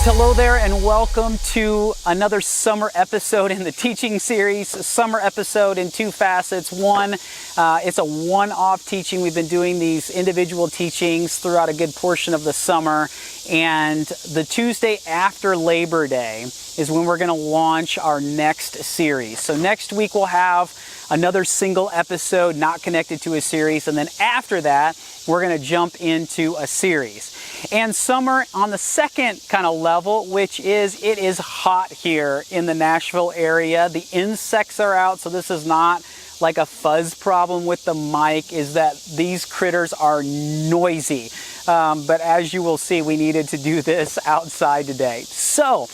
Hello there, and welcome to another summer episode in the teaching series. A summer episode in two facets. One, it's a one-off teaching. We've been doing these individual teachings throughout a good portion of the summer, and the Tuesday after Labor Day is when we're going to launch our next series. So next week we'll have another single episode not connected to a series, and then after that we're going to jump into a series. And summer on the second kind of level, which is it is hot here in the Nashville area. The insects are out, so this is not like a fuzz problem with the mic, is that these critters are noisy. But as you will see, we needed to do this outside today. So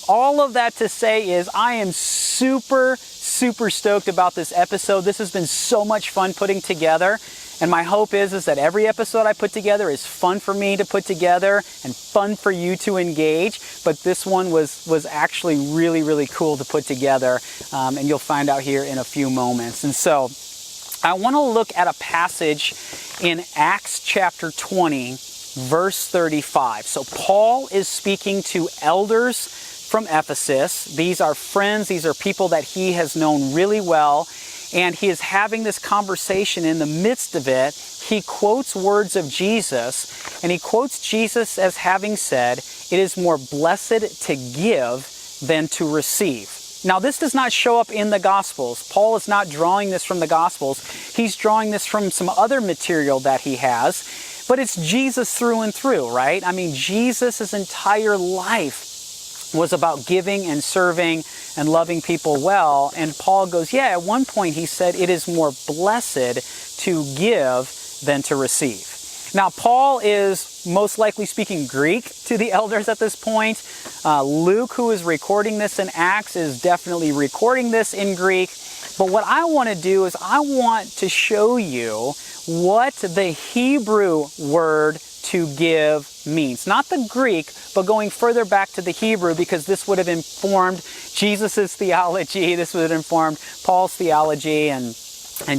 all of that to say is I am super stoked about this episode. This has been so much fun putting together. And my hope is that every episode I put together is fun for me to put together and fun for you to engage. But this one was actually really cool to put together. And you'll find out here in a few moments. And so I want to look at a passage in Acts chapter 20, verse 35. So Paul is speaking to elders from Ephesus. These are friends. These are people that he has known really well. And he is having this conversation. In the midst of it, he quotes words of Jesus, and he quotes Jesus as having said, "It is more blessed to give than to receive." Now, this does not show up in the Gospels. Paul is not drawing this from the Gospels. He's drawing this from some other material that he has, but it's Jesus through and through, right? I mean, Jesus' entire life was about giving and serving and loving people well. And Paul goes, yeah, at one point he said, it is more blessed to give than to receive. Now, Paul is most likely speaking Greek to the elders at this point. Luke, who is recording this in Acts, is definitely recording this in Greek. But what I want to do is I want to show you what the Hebrew word to give means. Not the Greek, but going further back to the Hebrew, because this would have informed Jesus' theology, this would have informed Paul's theology, and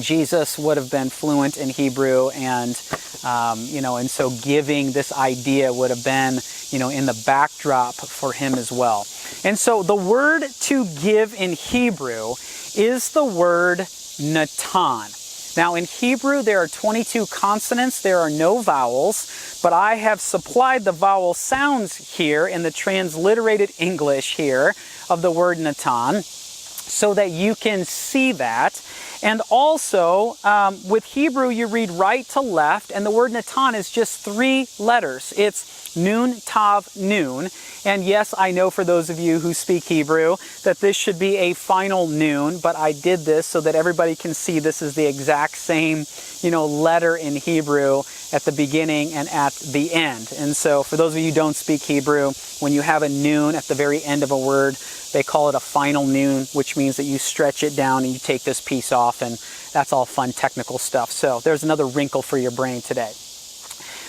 Jesus would have been fluent in Hebrew, and and so giving, this idea would have been, in the backdrop for him as well. And so the word to give in Hebrew is the word natan. Now in Hebrew there are 22 consonants, there are no vowels, but I have supplied the vowel sounds here in the transliterated English here of the word natan so that you can see that. And also with Hebrew you read right to left, and the word natan is just 3 letters. It's nun, tav, nun. And yes, I know for those of you who speak Hebrew that this should be a final nun, but I did this so that everybody can see this is the exact same, letter in Hebrew at the beginning and at the end. And so for those of you who don't speak Hebrew, when you have a nun at the very end of a word, they call it a final nun, which means that you stretch it down and you take this piece off, and that's all fun technical stuff. So there's another wrinkle for your brain today.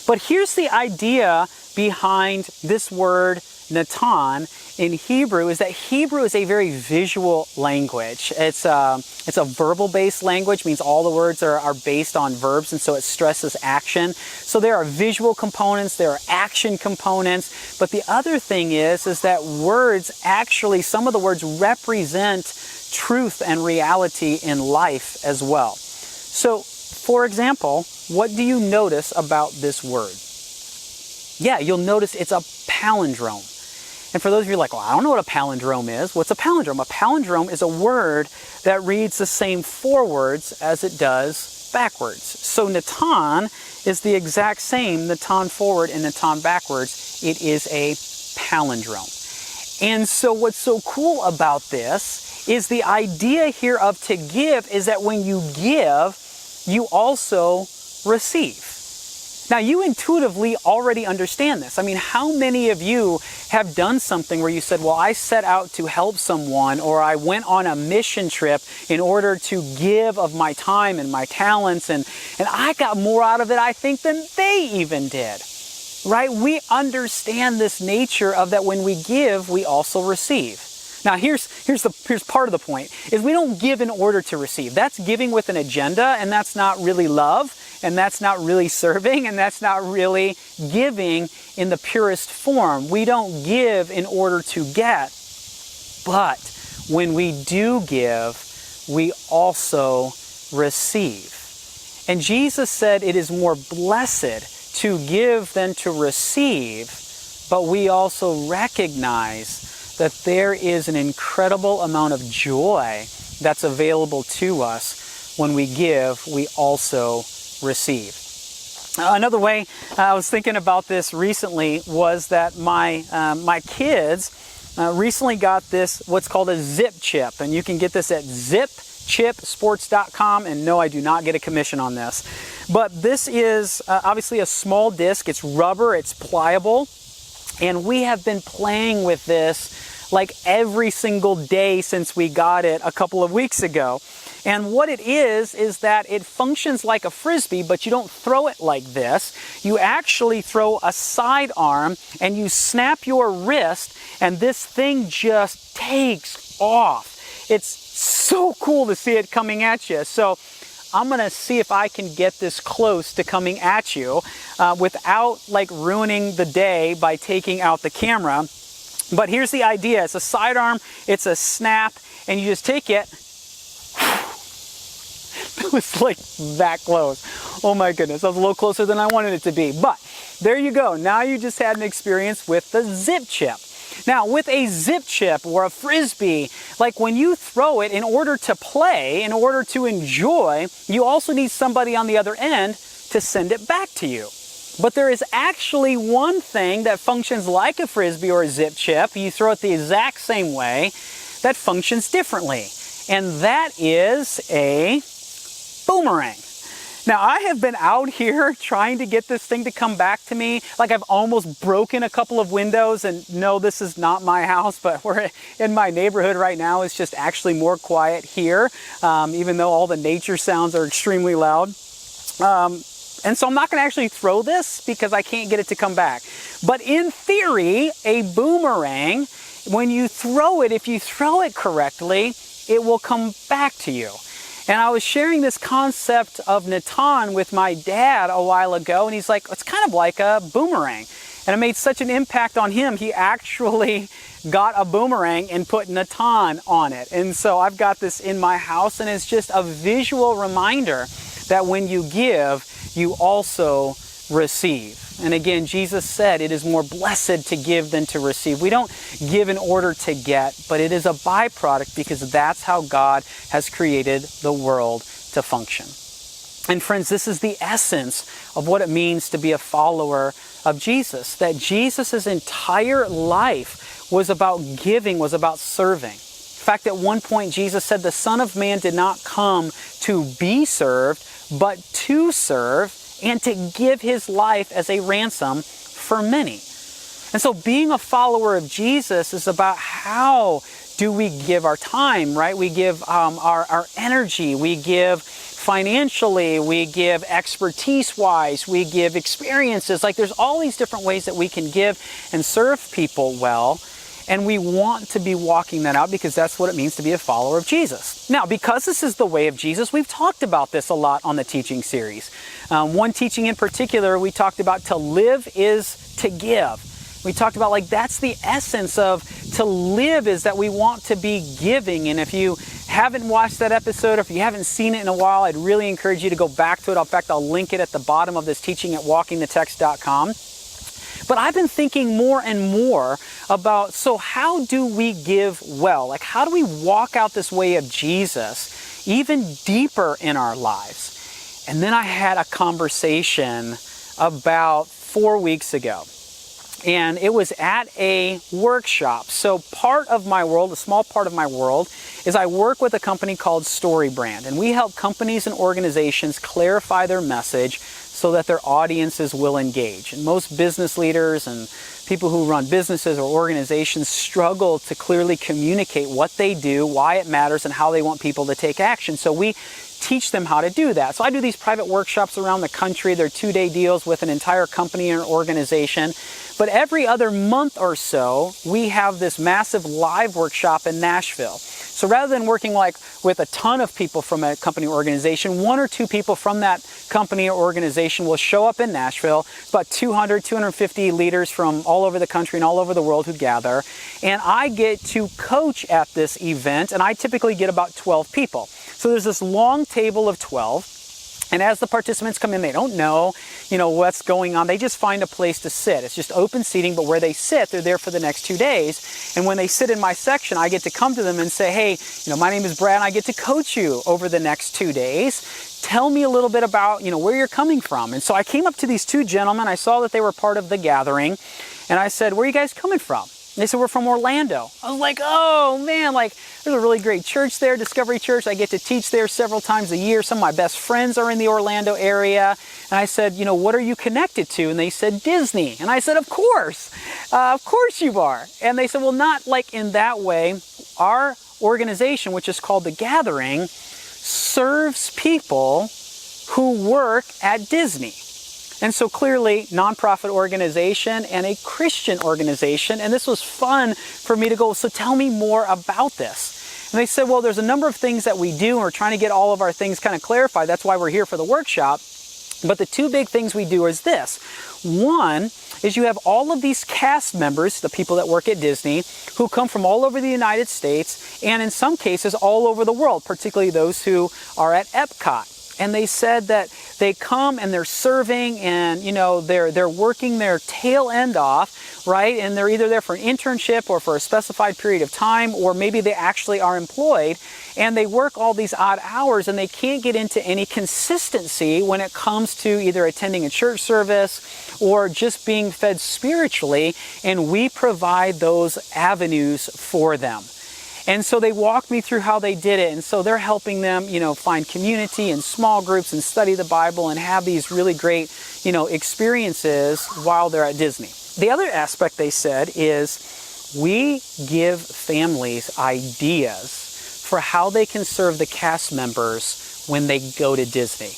But here's the idea behind this word natan in Hebrew, is that Hebrew is a very visual language. It's a verbal-based language, means all the words are based on verbs, and so it stresses action. So there are visual components, there are action components, but the other thing is that words actually, some of the words represent truth and reality in life as well. So, for example, what do you notice about this word? Yeah, you'll notice it's a palindrome. And for those of you like, well, I don't know what a palindrome is. What's a palindrome? A palindrome is a word that reads the same forwards as it does backwards. So natan is the exact same, natan forward and natan backwards. It is a palindrome. And so what's so cool about this is the idea here of to give is that when you give, you also receive. Now, you intuitively already understand this. I mean, how many of you have done something where you said, well, I set out to help someone, or I went on a mission trip in order to give of my time and my talents, and I got more out of it, I think, than they even did, right? We understand this nature of that when we give, we also receive. Now, here's part of the point, is we don't give in order to receive. That's giving with an agenda, and that's not really love. and that's not really serving, and that's not really giving in the purest form. We don't give in order to get, but when we do give, we also receive. And Jesus said it is more blessed to give than to receive, but we also recognize that there is an incredible amount of joy that's available to us. When we give, we also receive. Another way I was thinking about this recently was that my kids recently got this, what's called a zip chip, and you can get this at zipchipsports.com, and no, I do not get a commission on this. But this is obviously a small disc. It's rubber, it's pliable, and we have been playing with this like every single day since we got it a couple of weeks ago. And what it is that it functions like a frisbee, but you don't throw it like this. You actually throw a sidearm and you snap your wrist, and this thing just takes off. It's so cool to see it coming at you. So I'm gonna see if I can get this close to coming at you without like ruining the day by taking out the camera. But here's the idea. It's a sidearm, it's a snap, and you just take it. It was like that close. Oh my goodness, that was a little closer than I wanted it to be. But there you go. Now you just had an experience with the zip chip. Now with a zip chip or a frisbee, like when you throw it, in order to play, in order to enjoy, you also need somebody on the other end to send it back to you. But there is actually one thing that functions like a frisbee or a zip chip. You throw it the exact same way, that functions differently. And that is a boomerang. Now, I have been out here trying to get this thing to come back to me. Like, I've almost broken a couple of windows, and no, this is not my house, but we're in my neighborhood right now. It's just actually more quiet here, even though all the nature sounds are extremely loud. And so I'm not going to actually throw this because I can't get it to come back. But in theory, a boomerang, when you throw it, if you throw it correctly, it will come back to you. And I was sharing this concept of Natan with my dad a while ago, and he's like, it's kind of like a boomerang. And it made such an impact on him, he actually got a boomerang and put Natan on it. And so I've got this in my house, and it's just a visual reminder that when you give, you also receive. And again, Jesus said it is more blessed to give than to receive. We don't give in order to get, but it is a byproduct because that's how God has created the world to function. And friends, this is the essence of what it means to be a follower of Jesus, that Jesus' entire life was about giving, was about serving. In fact, at one point, Jesus said, the Son of Man did not come to be served, but to serve and to give his life as a ransom for many. And so being a follower of Jesus is about how do we give our time, right? We give our energy, we give financially, we give expertise-wise, we give experiences. Like there's all these different ways that we can give and serve people well. And we want to be walking that out because that's what it means to be a follower of Jesus. Now, because this is the way of Jesus, we've talked about this a lot on the teaching series. One teaching in particular, we talked about to live is to give. We talked about like that's the essence of to live, is that we want to be giving. And if you haven't watched that episode, or if you haven't seen it in a while, I'd really encourage you to go back to it. In fact, I'll link it at the bottom of this teaching at walkingthetext.com. But I've been thinking more and more about, so how do we give well? Like, how do we walk out this way of Jesus even deeper in our lives? And then I had a conversation about 4 weeks ago. And it was at a workshop. So part of my world, a small part of my world, is I work with a company called StoryBrand. And we help companies and organizations clarify their message so that their audiences will engage. And most business leaders and people who run businesses or organizations struggle to clearly communicate what they do, why it matters, and how they want people to take action. So we teach them how to do that. So I do these private workshops around the country. They're 2-day deals with an entire company or organization. But every other month or so, we have this massive live workshop in Nashville. So rather than working like with a ton of people from a company or organization, 1 or 2 people from that company or organization will show up in Nashville, about 200, 250 leaders from all over the country and all over the world who gather. And I get to coach at this event, and I typically get about 12 people. So there's this long table of 12. And as the participants come in, they don't know, what's going on. They just find a place to sit. It's just open seating, but where they sit, they're there for the next 2 days. And when they sit in my section, I get to come to them and say, hey, my name is Brad, and I get to coach you over the next 2 days. Tell me a little bit about, where you're coming from. And so I came up to these 2 gentlemen. I saw that they were part of the gathering. And I said, where are you guys coming from? They said, we're from Orlando. I was like, oh man, there's a really great church there, Discovery Church. I get to teach there several times a year. Some of my best friends are in the Orlando area. And I said, what are you connected to? And they said, Disney. And I said, of course you are. And they said, well, not like in that way. Our organization, which is called The Gathering, serves people who work at Disney. And so clearly, nonprofit organization and a Christian organization. And this was fun for me to go, so tell me more about this. And they said, well, there's a number of things that we do, and we're trying to get all of our things kind of clarified. That's why we're here for the workshop. But the 2 big things we do is this. One is you have all of these cast members, the people that work at Disney, who come from all over the United States, and in some cases all over the world, particularly those who are at Epcot. And they said that they come and they're serving, and they're working their tail end off, right? And they're either there for an internship or for a specified period of time, or maybe they actually are employed, and they work all these odd hours, and they can't get into any consistency when it comes to either attending a church service or just being fed spiritually, and we provide those avenues for them. And so they walked me through how they did it. And so they're helping them, find community and small groups and study the Bible and have these really great, experiences while they're at Disney. The other aspect they said is we give families ideas for how they can serve the cast members when they go to Disney.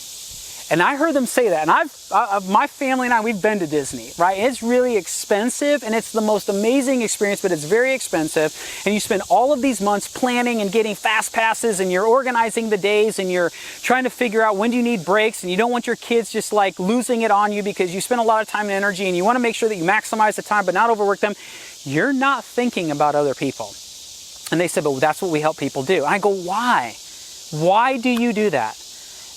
And I heard them say that, and my family and I, we've been to Disney, right? It's really expensive, and it's the most amazing experience, but it's very expensive. And you spend all of these months planning and getting fast passes, and you're organizing the days, and you're trying to figure out when do you need breaks, and you don't want your kids just losing it on you because you spend a lot of time and energy, and you want to make sure that you maximize the time but not overwork them. You're not thinking about other people. And they said, but that's what we help people do. And I go, why? Why do you do that?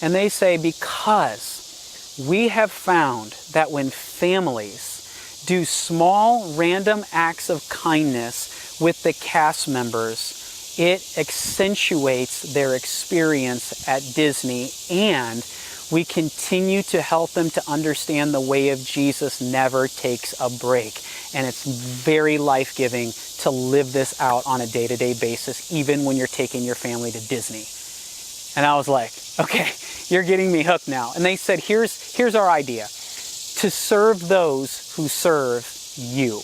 And they say, because we have found that when families do small, random acts of kindness with the cast members, it accentuates their experience at Disney, and we continue to help them to understand the way of Jesus never takes a break. And it's very life-giving to live this out on a day-to-day basis, even when you're taking your family to Disney. And I was like, okay, you're getting me hooked now. And they said, here's our idea. To serve those who serve you.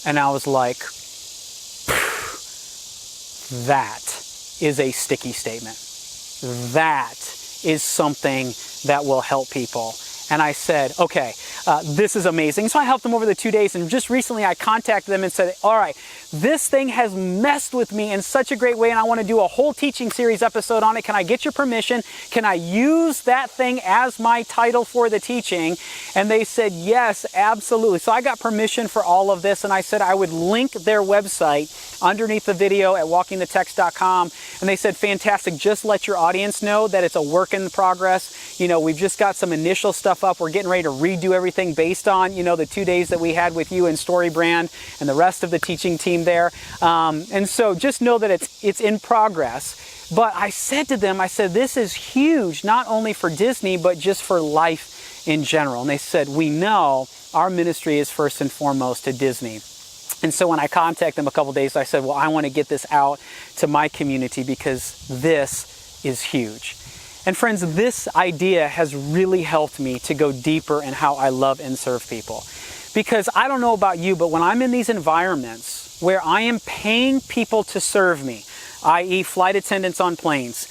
And I was like, that is a sticky statement. That is something that will help people. And I said, okay, this is amazing. So I helped them over the 2 days, and just recently I contacted them and said, all right, this thing has messed with me in such a great way, and I want to do a whole teaching series episode on it. Can I get your permission? Can I use that thing as my title for the teaching? And they said, yes, absolutely. So I got permission for all of this, and I said I would link their website underneath the video at walkingthetext.com. And they said, fantastic, just let your audience know that it's a work in progress. We've just got some initial stuff up. We're getting ready to redo everything based on, the 2 days that we had with you and StoryBrand and the rest of the teaching team there. And so just know that it's in progress. But I said to them, this is huge, not only for Disney, but just for life in general. And they said, we know our ministry is first and foremost to Disney. And so when I contacted them a couple days, I said, well, I want to get this out to my community because this is huge. And friends, this idea has really helped me to go deeper in how I love and serve people. Because I don't know about you, but when I'm in these environments where I am paying people to serve me, i.e. flight attendants on planes,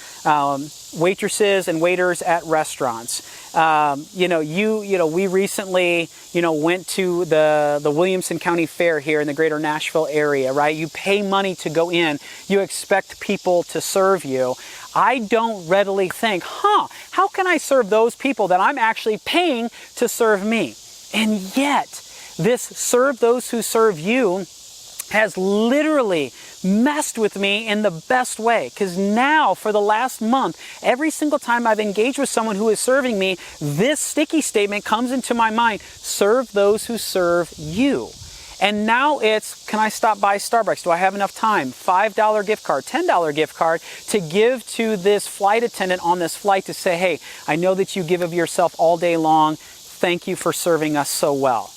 waitresses and waiters at restaurants. We recently, went to the Williamson County Fair here in the greater Nashville area, right? You pay money to go in. You expect people to serve you. I don't readily think, how can I serve those people that I'm actually paying to serve me? And yet, this serve those who serve you has literally messed with me in the best way. Because now, for the last month, every single time I've engaged with someone who is serving me, this sticky statement comes into my mind: serve those who serve you. And now it's, can I stop by Starbucks? Do I have enough time? $5 gift card, $10 gift card to give to this flight attendant on this flight to say, hey, I know that you give of yourself all day long. Thank you for serving us so well.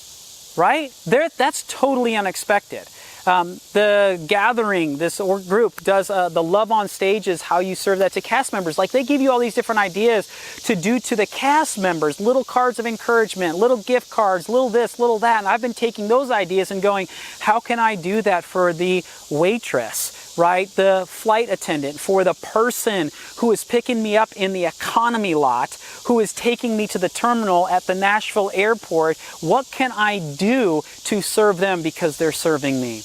Right? That's totally unexpected. The gathering, this group does the Love on Stage is how you serve that to cast members. Like, they give you all these different ideas to do to the cast members, little cards of encouragement, little gift cards, little this, little that. And I've been taking those ideas and going, how can I do that for the waitress, right? The flight attendant, for the person who is picking me up in the economy lot, who is taking me to the terminal at the Nashville airport. What can I do to serve them because they're serving me?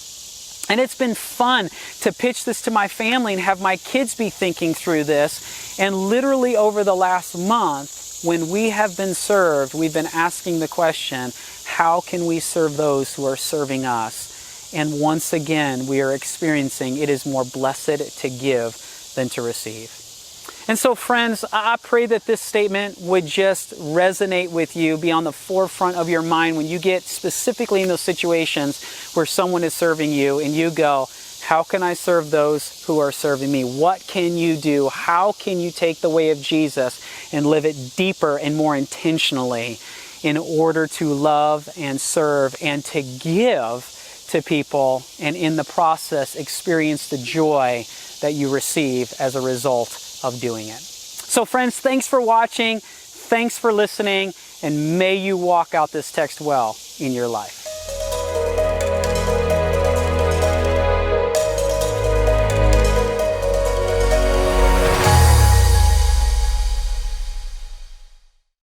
And it's been fun to pitch this to my family and have my kids be thinking through this. And literally over the last month, when we have been served, we've been asking the question, how can we serve those who are serving us? And once again, we are experiencing it is more blessed to give than to receive. And so, friends, I pray that this statement would just resonate with you, be on the forefront of your mind when you get specifically in those situations where someone is serving you and you go, how can I serve those who are serving me? What can you do? How can you take the way of Jesus and live it deeper and more intentionally in order to love and serve and to give to people, and in the process experience the joy that you receive as a result of doing it. So friends, thanks for watching, thanks for listening, and may you walk out this text well in your life.